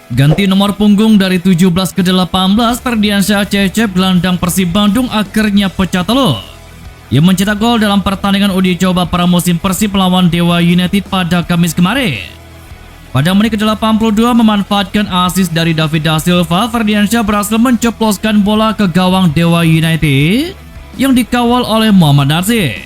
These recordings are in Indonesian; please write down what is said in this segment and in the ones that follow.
Ganti nomor punggung dari 17 ke 18, Ferdiansyah Cecep gelandang Persib Bandung akhirnya pecah telur. Ia mencetak gol dalam pertandingan uji coba pramusim Persib melawan Dewa United pada Kamis kemarin. Pada menit ke-82 memanfaatkan assist dari David Da Silva, Ferdiansyah berhasil menceploskan bola ke gawang Dewa United yang dikawal oleh Muhammad Natsir.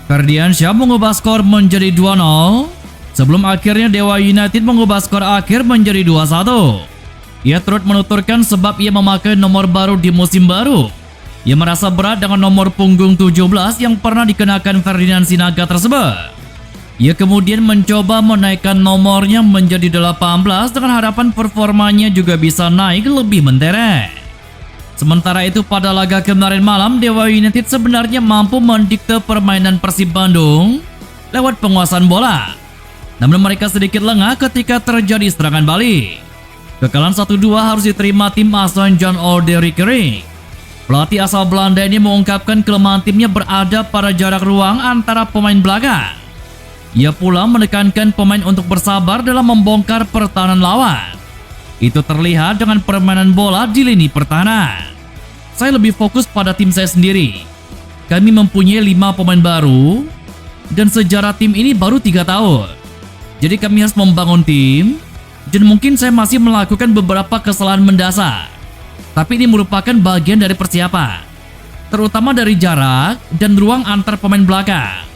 Ferdiansyah mengubah skor menjadi 2-0 sebelum akhirnya Dewa United mengubah skor akhir menjadi 2-1. Ia turut menuturkan sebab ia memakai nomor baru di musim baru. Ia merasa berat dengan nomor punggung 17 yang pernah dikenakan Ferdinand Sinaga tersebut. Ia kemudian mencoba menaikkan nomornya menjadi 18 dengan harapan performanya juga bisa naik lebih mentereng. Sementara itu pada laga kemarin malam, Dewa United sebenarnya mampu mendikte permainan Persib Bandung lewat penguasaan bola. Namun mereka sedikit lengah ketika terjadi serangan balik. Kekalahan 1-2 harus diterima tim asuhan John Oderik Kering. Pelatih asal Belanda ini mengungkapkan kelemahan timnya berada pada jarak ruang antara pemain belakang. Ia pula menekankan pemain untuk bersabar dalam membongkar pertahanan lawan. Itu terlihat dengan permainan bola di lini pertahanan. Saya lebih fokus pada tim saya sendiri. Kami mempunyai 5 pemain baru dan sejarah tim ini baru 3 tahun. Jadi kami harus membangun tim dan mungkin saya masih melakukan beberapa kesalahan mendasar. Tapi ini merupakan bagian dari persiapan, terutama dari jarak dan ruang antar pemain belakang.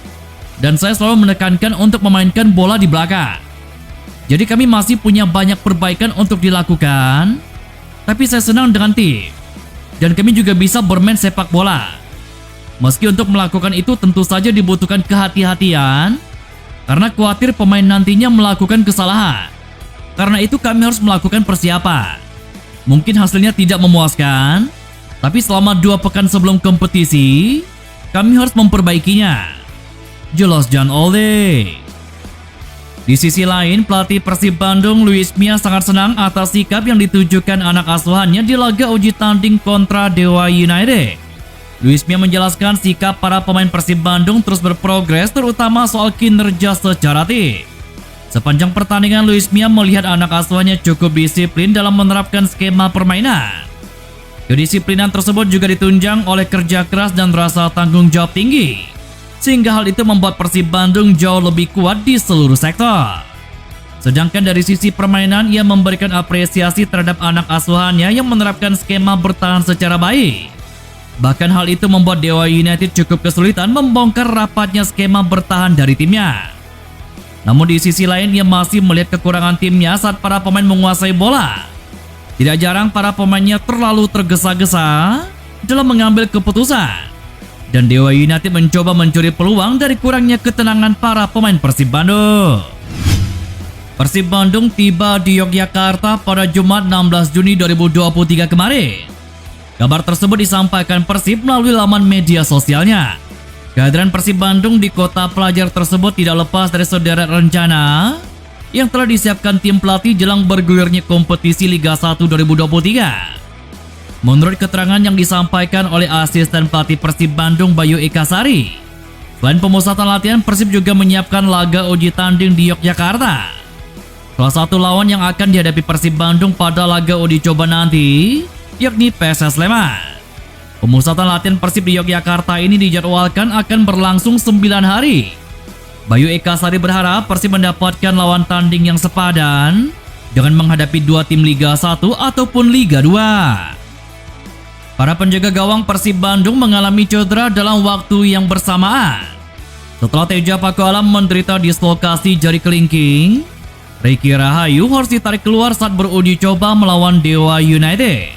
Dan saya selalu menekankan untuk memainkan bola di belakang. Jadi kami masih punya banyak perbaikan untuk dilakukan. Tapi saya senang dengan tim. Dan kami juga bisa bermain sepak bola. Meski untuk melakukan itu tentu saja dibutuhkan kehati-hatian. Karena khawatir pemain nantinya melakukan kesalahan. Karena itu kami harus melakukan persiapan. Mungkin hasilnya tidak memuaskan. Tapi selama 2 pekan sebelum kompetisi, kami harus memperbaikinya. Jelas John Ole. Di sisi lain, pelatih Persib Bandung Luis Mia sangat senang atas sikap yang ditujukan anak asuhannya di laga uji tanding kontra Dewa United. Luis Mia menjelaskan sikap para pemain Persib Bandung terus berprogres, terutama soal kinerja secara tim. Sepanjang pertandingan, Luis Mia melihat anak asuhannya cukup disiplin dalam menerapkan skema permainan. Kedisiplinan tersebut juga ditunjang oleh kerja keras dan rasa tanggung jawab tinggi. Sehingga hal itu membuat Persib Bandung jauh lebih kuat di seluruh sektor. Sedangkan dari sisi permainan, ia memberikan apresiasi terhadap anak asuhannya yang menerapkan skema bertahan secara baik. Bahkan hal itu membuat Dewa United cukup kesulitan membongkar rapatnya skema bertahan dari timnya. Namun di sisi lain, ia masih melihat kekurangan timnya saat para pemain menguasai bola. Tidak jarang para pemainnya terlalu tergesa-gesa dalam mengambil keputusan. Dan Dewa United mencoba mencuri peluang dari kurangnya ketenangan para pemain Persib Bandung. Persib Bandung tiba di Yogyakarta pada Jumat 16 Juni 2023 kemarin. Kabar tersebut disampaikan Persib melalui laman media sosialnya. Kehadiran Persib Bandung di kota pelajar tersebut tidak lepas dari sederet rencana yang telah disiapkan tim pelatih jelang bergulirnya kompetisi Liga 1 2023. Menurut keterangan yang disampaikan oleh asisten pelatih Persib Bandung Bayu Ekasari, selain pemusatan latihan, Persib juga menyiapkan laga uji tanding di Yogyakarta. Salah satu lawan yang akan dihadapi Persib Bandung pada laga uji coba nanti, yakni PSS Sleman. Pemusatan latihan Persib di Yogyakarta ini dijadwalkan akan berlangsung 9 hari. Bayu Ekasari berharap Persib mendapatkan lawan tanding yang sepadan dengan menghadapi 2 tim Liga 1 ataupun Liga 2. Para penjaga gawang Persib Bandung mengalami cedera dalam waktu yang bersamaan. Setelah Teja Pakualam menderita dislokasi jari kelingking, Ricky Rahayu harus ditarik keluar saat beruji coba melawan Dewa United.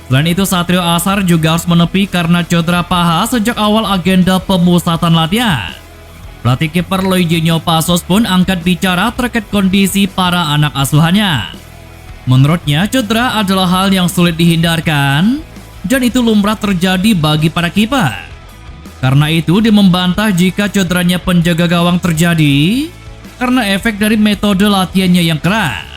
Selain itu, Satrio Asar juga harus menepi karena cedera paha sejak awal agenda pemusatan latihan. Pelatih kiper Loizinho Passos pun angkat bicara terkait kondisi para anak asuhannya. Menurutnya, cedera adalah hal yang sulit dihindarkan dan itu lumrah terjadi bagi para kiper. Karena itu dia membantah jika cederanya penjaga gawang terjadi karena efek dari metode latihannya yang keras.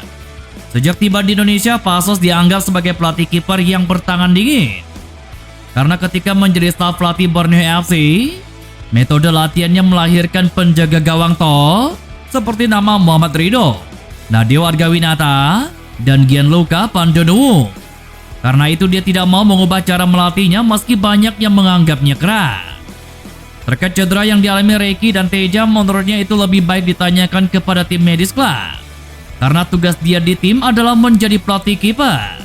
Sejak tiba di Indonesia, Passos dianggap sebagai pelatih kiper yang bertangan dingin. Karena ketika menjadi staf pelatih Borneo FC, metode latihannya melahirkan penjaga gawang top seperti nama Muhammad Ridho, Nadeo Argawinata, dan Gianluca Pandonou. Karena itu dia tidak mau mengubah cara melatihnya meski banyak yang menganggapnya keras. Terkait cedera yang dialami Reiki dan Teja, menurutnya itu lebih baik ditanyakan kepada tim medis klub. Karena tugas dia di tim adalah menjadi pelatih kiper.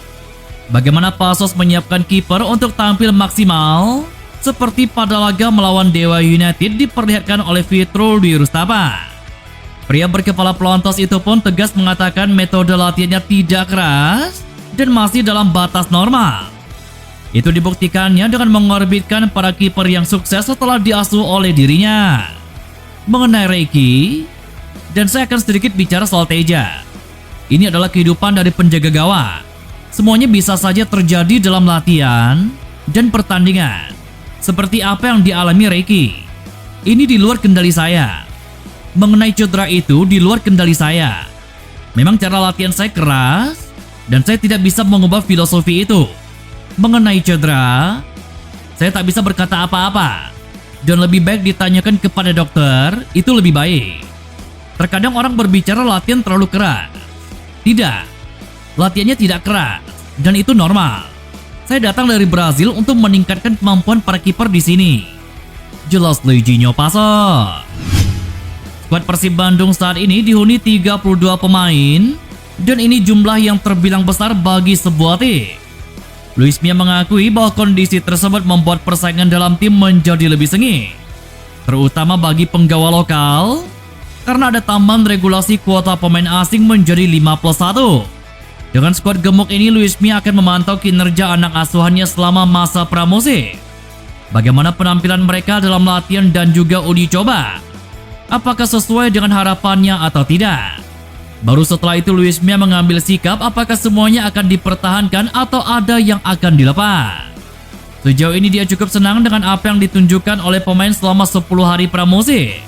Bagaimana Pasos menyiapkan kiper untuk tampil maksimal? Seperti pada laga melawan Dewa United diperlihatkan oleh Fitrul Dwi Rustapa. Pria berkepala pelontos itu pun tegas mengatakan metode latihannya tidak keras dan masih dalam batas normal. Itu dibuktikannya dengan mengorbitkan para kiper yang sukses setelah diasuh oleh dirinya. Mengenai Reiki, dan saya akan sedikit bicara soal Teja. Ini adalah kehidupan dari penjaga gawang. Semuanya bisa saja terjadi dalam latihan dan pertandingan. Seperti apa yang dialami Reiki. Ini di luar kendali saya. Mengenai cedera itu di luar kendali saya. Memang cara latihan saya keras dan saya tidak bisa mengubah filosofi itu. Mengenai cedera, saya tak bisa berkata apa-apa. Dan lebih baik ditanyakan kepada dokter, itu lebih baik. Terkadang orang berbicara latihan terlalu keras. Tidak, latihannya tidak keras dan itu normal. Saya datang dari Brazil untuk meningkatkan kemampuan para kiper di sini. Jelas Luizinho Pasos. Skuad Persib Bandung saat ini dihuni 32 pemain dan ini jumlah yang terbilang besar bagi sebuah tim. Luis Mia mengakui bahwa kondisi tersebut membuat persaingan dalam tim menjadi lebih sengit, terutama bagi penggawa lokal karena ada tambahan regulasi kuota pemain asing menjadi 51. Dengan skuad gemuk ini, Luis Mia akan memantau kinerja anak asuhannya selama masa pramusim. Bagaimana penampilan mereka dalam latihan dan juga uji coba? Apakah sesuai dengan harapannya atau tidak? Baru setelah itu Luis Mia mengambil sikap apakah semuanya akan dipertahankan atau ada yang akan dilepas. Sejauh ini dia cukup senang dengan apa yang ditunjukkan oleh pemain selama 10 hari pramusim.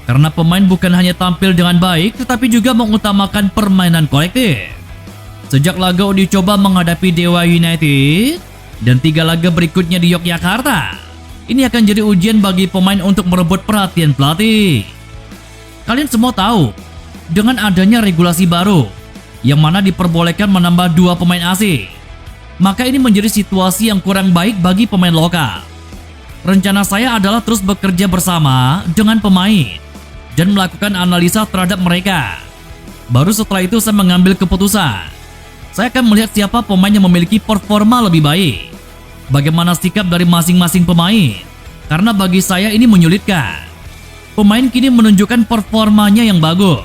Karena pemain bukan hanya tampil dengan baik tetapi juga mengutamakan permainan kolektif. Sejak laga uji coba menghadapi Dewa United dan 3 laga berikutnya di Yogyakarta, ini akan jadi ujian bagi pemain untuk merebut perhatian pelatih. Kalian semua tahu, dengan adanya regulasi baru, yang mana diperbolehkan menambah 2 pemain asing, maka ini menjadi situasi yang kurang baik bagi pemain lokal. Rencana saya adalah terus bekerja bersama dengan pemain dan melakukan analisa terhadap mereka. Baru setelah itu saya mengambil keputusan. Saya akan melihat siapa pemain yang memiliki performa lebih baik. Bagaimana sikap dari masing-masing pemain. Karena bagi saya ini menyulitkan. Pemain kini menunjukkan performanya yang bagus.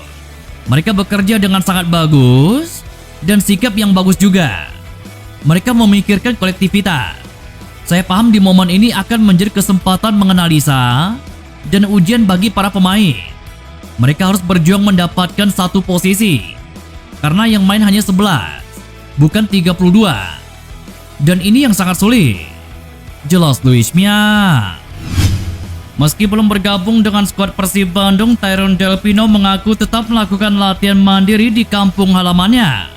Mereka bekerja dengan sangat bagus dan sikap yang bagus juga. Mereka memikirkan kolektivitas. Saya paham di momen ini akan menjadi kesempatan menganalisa dan ujian bagi para pemain. Mereka harus berjuang mendapatkan satu posisi. Karena yang main hanya 11. Bukan 32. Dan ini yang sangat sulit. Jelas Luis Mia. Meski belum bergabung dengan skuad Persib Bandung, Tyrone Delpino mengaku tetap melakukan latihan mandiri di kampung halamannya.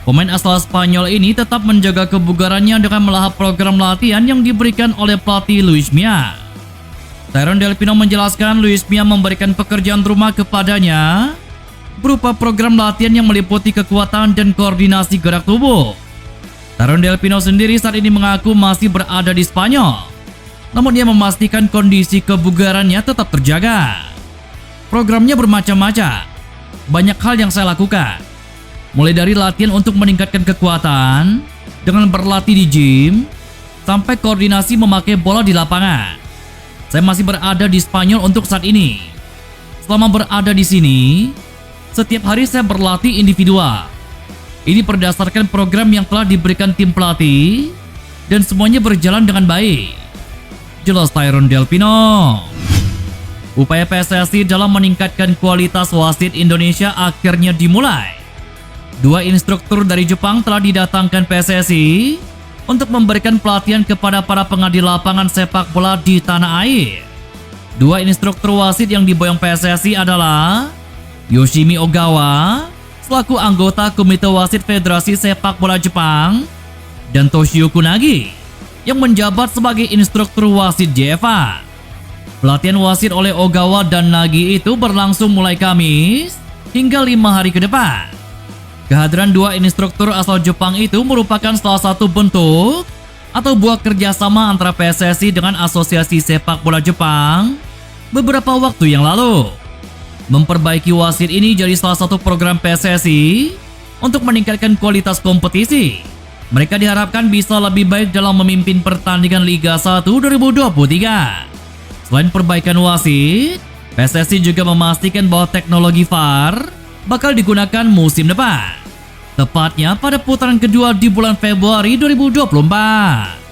Pemain asal Spanyol ini tetap menjaga kebugarannya dengan melahap program latihan yang diberikan oleh pelatih Luis Mia. Tyrone Delpino menjelaskan Luis Mia memberikan pekerjaan rumah kepadanya berupa program latihan yang meliputi kekuatan dan koordinasi gerak tubuh. Tyrone Delpino sendiri saat ini mengaku masih berada di Spanyol, namun dia memastikan kondisi kebugarannya tetap terjaga. Programnya bermacam-macam, banyak hal yang saya lakukan, mulai dari latihan untuk meningkatkan kekuatan dengan berlatih di gym, sampai koordinasi memakai bola di lapangan. Saya masih berada di Spanyol untuk saat ini. Selama berada di sini, setiap hari saya berlatih individual. Ini berdasarkan program yang telah diberikan tim pelatih dan semuanya berjalan dengan baik. Jelas Tyrone Delpino. Upaya PSSI dalam meningkatkan kualitas wasit Indonesia akhirnya dimulai. 2 instruktur dari Jepang telah didatangkan PSSI untuk memberikan pelatihan kepada para pengadil lapangan sepak bola di tanah air. 2 instruktur wasit yang diboyong PSSI adalah Yoshimi Ogawa selaku anggota Komite Wasit Federasi Sepak Bola Jepang dan Toshio Kunagi yang menjabat sebagai instruktur wasit JFA. Pelatihan wasit oleh Ogawa dan Nagi itu berlangsung mulai Kamis hingga 5 hari ke depan. Kehadiran dua instruktur asal Jepang itu merupakan salah satu bentuk atau buah kerjasama antara PSSI dengan Asosiasi Sepak Bola Jepang beberapa waktu yang lalu. Memperbaiki wasit ini jadi salah satu program PSSI untuk meningkatkan kualitas kompetisi. Mereka diharapkan bisa lebih baik dalam memimpin pertandingan Liga 1 2023. Selain perbaikan wasit, PSSI juga memastikan bahwa teknologi VAR bakal digunakan musim depan, tepatnya pada putaran kedua di bulan Februari 2024.